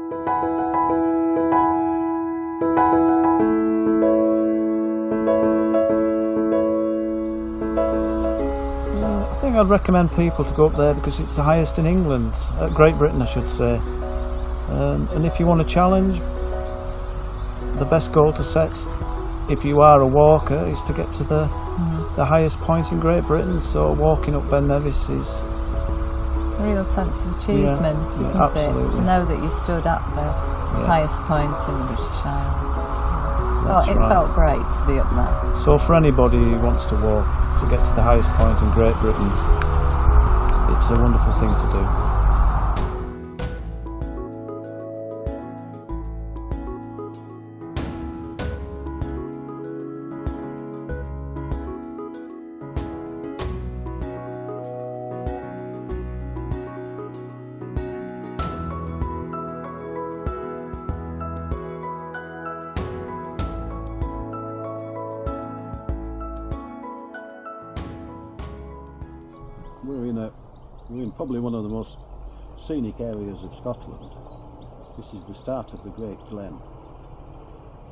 I think I'd recommend people to go up there because it's the highest in England, Great Britain I should say. And if you want a challenge, the best goal to set, if you are a walker, is to get to the highest point in Great Britain. So walking up Ben Nevis is a real sense of achievement, isn't absolutely. it? To know that you stood at the highest point in the British Isles. Well, it felt great to be up there. So for anybody who wants to walk to get to the highest point in Great Britain, it's a wonderful thing to do. We're in probably one of the most scenic areas of Scotland. This is the start of the Great Glen,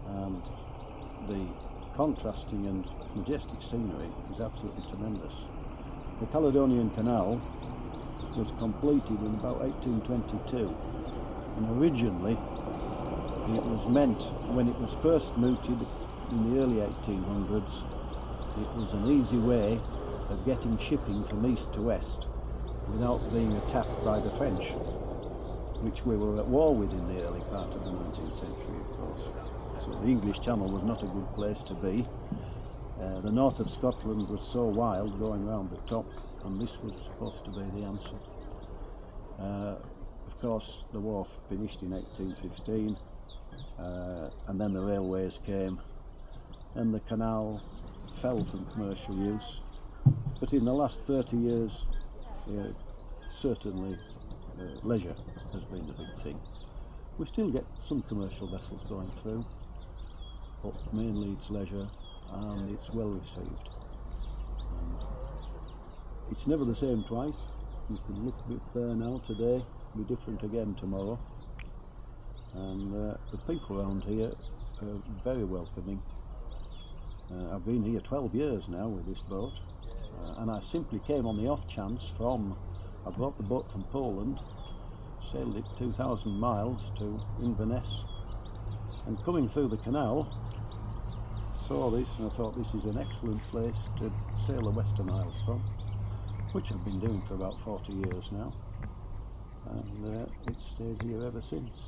and the contrasting and majestic scenery is absolutely tremendous. The Caledonian Canal was completed in about 1822, and originally it was meant, when it was first mooted in the early 1800s, it was an easy way of getting shipping from east to west without being attacked by the French, which we were at war with in the early part of the 19th century, of course. So the English Channel was not a good place to be. The north of Scotland was so wild going round the top, and this was supposed to be the answer. Of course, the war finished in 1815, and then the railways came, and the canal fell from commercial use. But in the last 30 years, certainly leisure has been the big thing. We still get some commercial vessels going through, but mainly it's leisure, and it's well received. It's never the same twice. You can look a bit there now today, be different again tomorrow. And the people around here are very welcoming. I've been here 12 years now with this boat. And I simply came on the off chance I brought the boat from Poland, sailed it 2,000 miles to Inverness, and coming through the canal, saw this and I thought this is an excellent place to sail the Western Isles from, which I've been doing for about 40 years now, and it's stayed here ever since.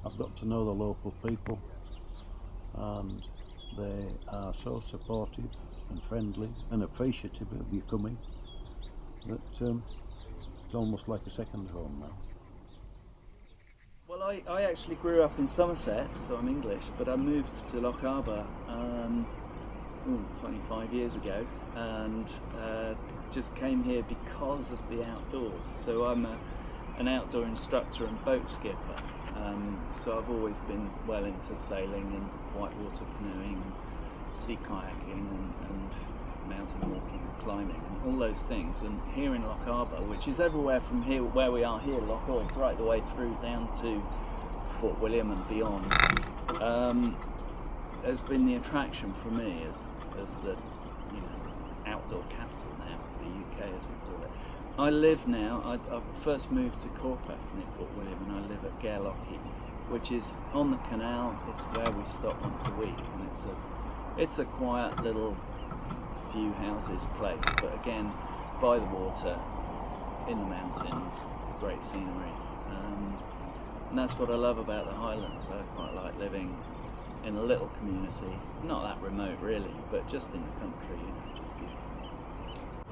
I've got to know the local people, and they are so supportive and friendly and appreciative of you coming that it's almost like a second home now. Well, I actually grew up in Somerset, so I'm English, but I moved to Loch Arbour 25 years ago, and just came here because of the outdoors. So I'm an outdoor instructor and boat skipper, so I've always been well into sailing and whitewater canoeing and sea kayaking and mountain walking and climbing and all those things. And here in Loch Arbour, which is everywhere from here where we are here, Loch Oig, right the way through down to Fort William and beyond, has been the attraction for me as the outdoor capital now of the UK, as we call it. I live now, I first moved to Corpeth near Fort William, and I live at Gairlochie, which is on the canal. It's where we stop once a week, and it's a quiet little few houses place, but again by the water, in the mountains, great scenery, and that's what I love about the Highlands. I quite like living in a little community, not that remote really, but just in the country, just beautiful.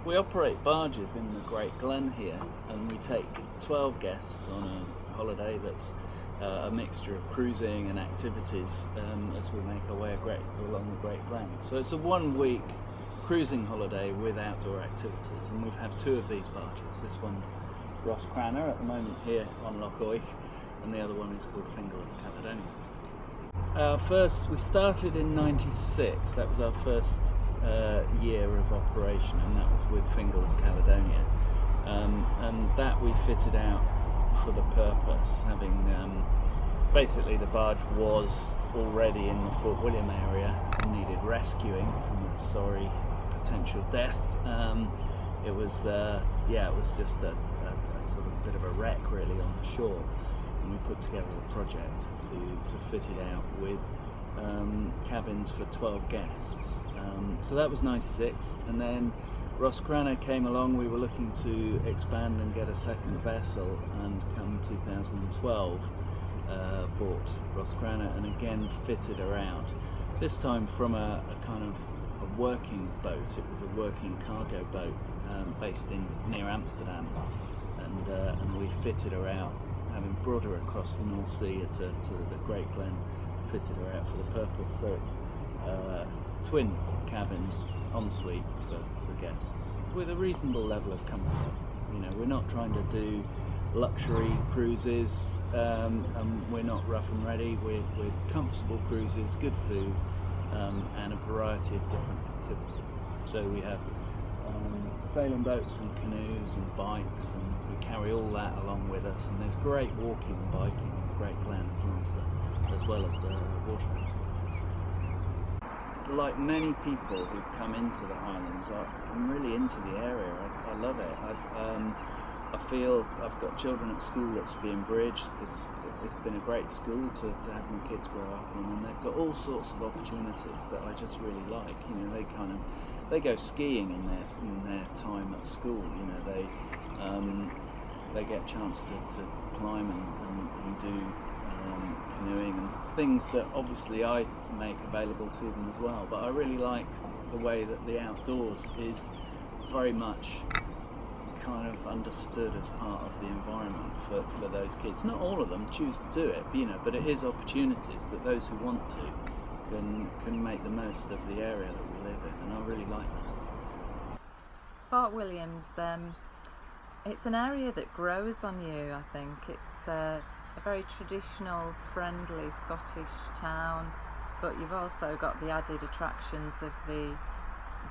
We operate barges in the Great Glen here, and we take 12 guests on a holiday that's a mixture of cruising and activities as we make our way along the Great Glen. So it's a 1 week cruising holiday with outdoor activities, and we've had 2 of these barges. This one's Ross Cranner at the moment here on Loch Oig, and the other one is called Fingal of Caledonia. We started in '96. That was our first year of operation, and that was with Fingal of Caledonia, and that we fitted out for the purpose, having basically the barge was already in the Fort William area and needed rescuing from a sorry potential death. It was just a sort of bit of a wreck really on the shore, and we put together a project to fit it out with cabins for 12 guests. So that was 96, and then Ross Cranach came along. We were looking to expand and get a second vessel, and come 2012 bought Ross Cranach and again fitted around, this time from a kind of a working boat. It was a working cargo boat based near Amsterdam, and we fitted her out, having brought her across the North Sea to the Great Glen, fitted her out for the purpose. So it's twin cabins, ensuite for guests, with a reasonable level of comfort. You know, we're not trying to do luxury cruises, and we're not rough and ready. We're comfortable cruises, good food, and a variety of different activities. So we have sailing boats and canoes and bikes, and we carry all that along with us, and there's great walking and biking in the Great Glen as well as the water activities. Like many people who've come into the Highlands, I'm really into the area. I love it. I feel I've got children at school at Spean Bridge. It's been a great school to have my kids grow up in, and they've got all sorts of opportunities that I just really like. You know, they go skiing in their time at school. You know, they get a chance to climb and do canoeing and things that obviously I make available to them as well. But I really like the way that the outdoors is very much kind of understood as part of the environment for those kids. Not all of them choose to do it, you know, but it is opportunities that those who want to can make the most of the area that we live in, and I really like that. Fort William's, it's an area that grows on you, I think. It's a very traditional, friendly Scottish town, but you've also got the added attractions of the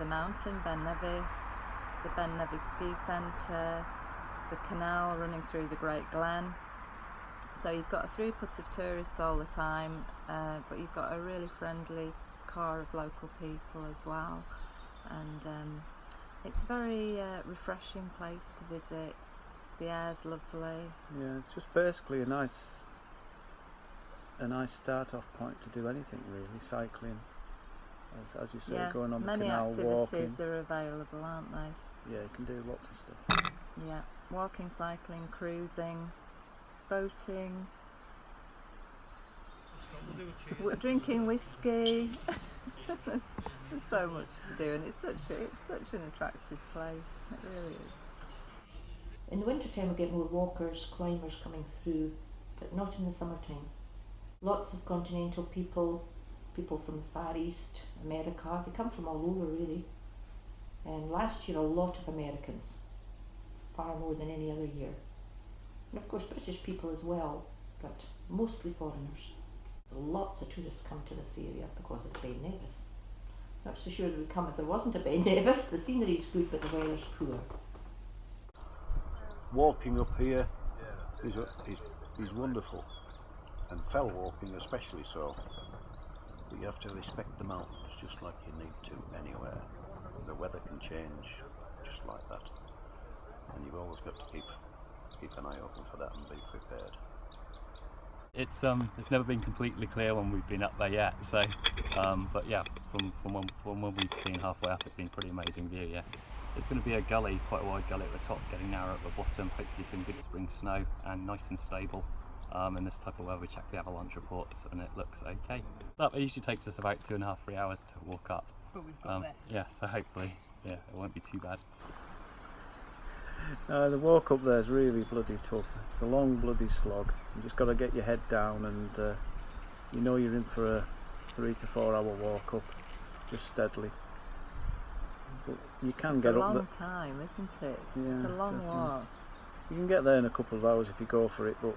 mountain, Ben Nevis, the Ben Nevis Ski Centre, the canal running through the Great Glen. So you've got a throughput of tourists all the time, but you've got a really friendly core of local people as well. And it's a very refreshing place to visit. The air's lovely. Yeah, it's just basically a nice start-off point to do anything really. Cycling, as you say, yeah, going on the many canal, activities walking. are available, aren't they? Yeah, you can do lots of stuff. Yeah, walking, cycling, cruising, boating, drinking whiskey. there's so much to do, and it's such an attractive place. It really is. In the wintertime we get more walkers, climbers coming through, but not in the summertime. Lots of continental people from the Far East, America, they come from all over really. And last year a lot of Americans, far more than any other year. And of course British people as well, but mostly foreigners. Lots of tourists come to this area because of Ben Nevis. Not so sure they would come if there wasn't a Ben Nevis. The scenery's good but the weather's poor. Walking up here is wonderful, and fell walking especially so. But you have to respect the mountains just like you need to anywhere. The weather can change just like that, and you've always got to keep an eye open for that and be prepared. It's never been completely clear when we've been up there yet, so but yeah, from when we've seen halfway up, it's been a pretty amazing view. Yeah, it's going to be a gully, quite a wide gully at the top, getting narrow at the bottom. Hopefully some good spring snow and nice and stable. In this type of weather, we check the avalanche reports and it looks okay. That usually takes us about 2.5–3 hours to walk up. But we've got this. Yeah, so hopefully, yeah, it won't be too bad. The walk up there is really bloody tough. It's a long bloody slog. You just got to get your head down, and you know you're in for a 3 to 4 hour walk up, just steadily. But you can It's get a up long time, isn't it? Yeah, it's a long definitely. walk. You can get there in a couple of hours if you go for it, but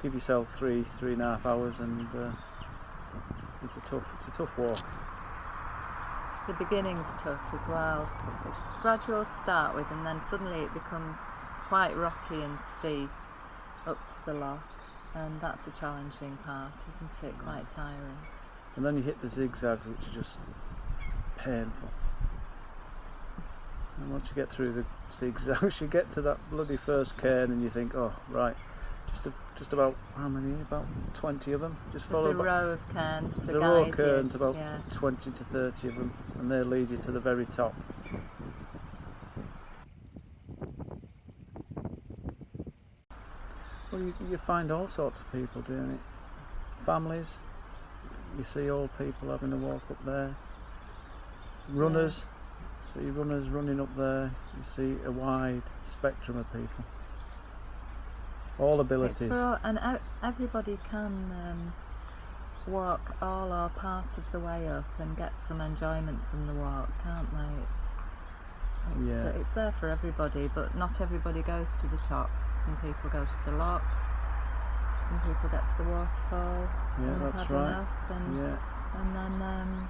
give yourself 3.5 hours, and it's a tough walk. The beginning's tough as well. It's gradual to start with, and then suddenly it becomes quite rocky and steep, up to the lock, and that's a challenging part, isn't it? Quite tiring. And then you hit the zigzags, which are just painful. And once you get through the zigzags, you get to that bloody first cairn and you think, oh, right, just about, how many? About 20 of them. Just follow There's a row of cairns to There's a guide row of cairns, you. about Yeah. 20 to 30 of them, and they lead you to the very top. Well, you find all sorts of people doing it. Families, you see old people having a walk up there. Runners, see runners running up there. You see a wide spectrum of people. All abilities. It's for, and everybody can walk all or part of the way up and get some enjoyment from the walk, can't they? It's there for everybody, but not everybody goes to the top. Some people go to the lock, some people get to the waterfall. Yeah, and that's had right. Enough, and then.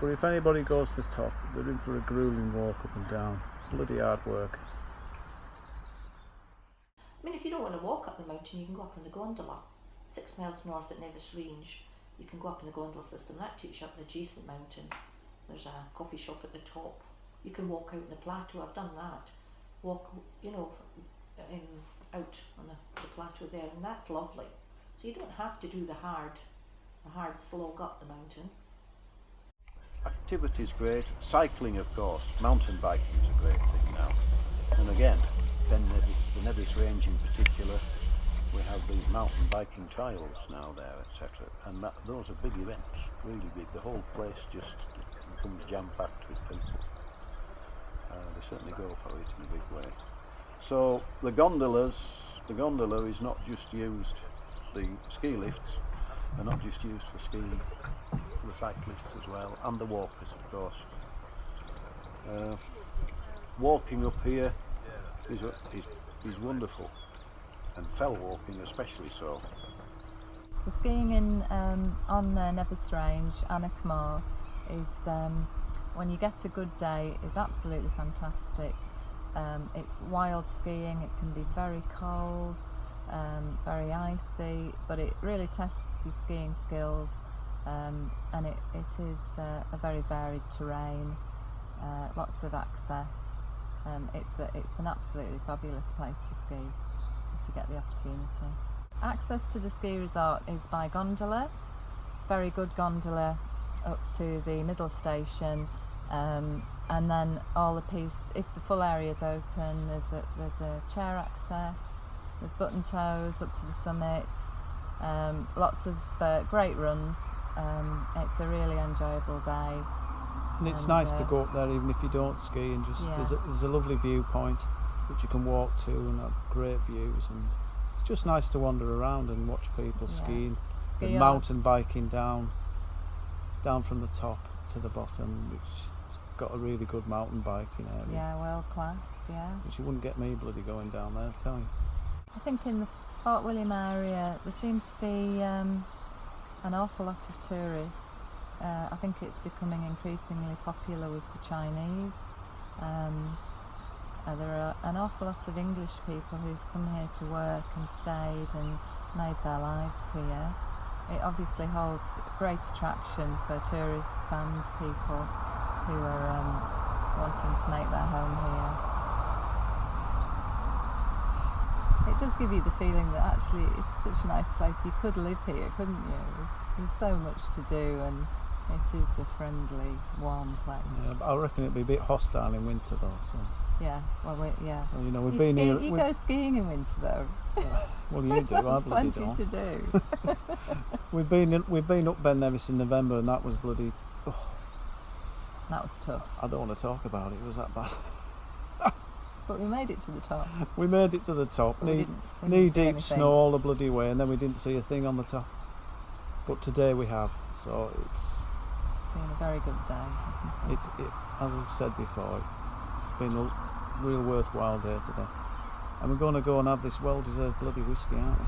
But if anybody goes to the top, they're in for a grueling walk up and down. Bloody hard work. I mean, if you don't want to walk up the mountain, you can go up on the gondola. 6 miles north at Nevis Range, you can go up in the gondola system. That takes you up the adjacent mountain. There's a coffee shop at the top. You can walk out on the plateau. I've done that. Walk, out on the plateau there, and that's lovely. So you don't have to do the hard slog up the mountain. Activity's great. Cycling, of course. Mountain biking is a great thing now. And again, Ben Nevis, the Nevis Range in particular, we have these mountain biking trials now there, etc. And those are big events, really big. The whole place just becomes jam-packed with people. They certainly go for it in a big way. So the gondola is not just used, the ski lifts are not just used for skiing, for the cyclists as well, and the walkers, of course. Walking up here is wonderful, and fell walking especially so. The skiing on Nevis Range, Anachmore, is when you get a good day, is absolutely fantastic. It's wild skiing. It can be very cold, very icy, but it really tests your skiing skills, and it is a very varied terrain, lots of access. It's an absolutely fabulous place to ski if you get the opportunity. Access to the ski resort is by gondola, very good gondola up to the middle station, and then all the pieces, if the full area is open, there's a chair access, there's button tows up to the summit, lots of great runs. It's a really enjoyable day. And it's nice to go up there even if you don't ski, and just there's a lovely viewpoint which you can walk to and have great views, and it's just nice to wander around and watch people skiing and mountain biking down from the top to the bottom, which has got a really good mountain biking area. Yeah, world class, yeah. Which you wouldn't get me bloody going down there, I tell you. I think in the Fort William area there seem to be an awful lot of tourists. I think it's becoming increasingly popular with the Chinese. There are an awful lot of English people who've come here to work and stayed and made their lives here. It obviously holds great attraction for tourists and people who are wanting to make their home here. It does give you the feeling that actually it's such a nice place. You could live here, couldn't you? There's so much to do, and it is a friendly, warm place. Yeah, but I reckon it'd be a bit hostile in winter though. So. Yeah, well, So we've been here. You go skiing in winter though. Well, you do. I There's bloody plenty don't. to do. We've been up Ben Nevis in November, and that was bloody. Oh, that was tough. I don't want to talk about it. It was that bad. But we made it to the top. We made it to the top. But we knee didn't see deep anything. snow all the bloody way, and then we didn't see a thing on the top. But today we have, so it's been a very good day, hasn't it? As I've said before, it's been a real worthwhile day today. And we're going to go and have this well-deserved bloody whiskey, aren't we?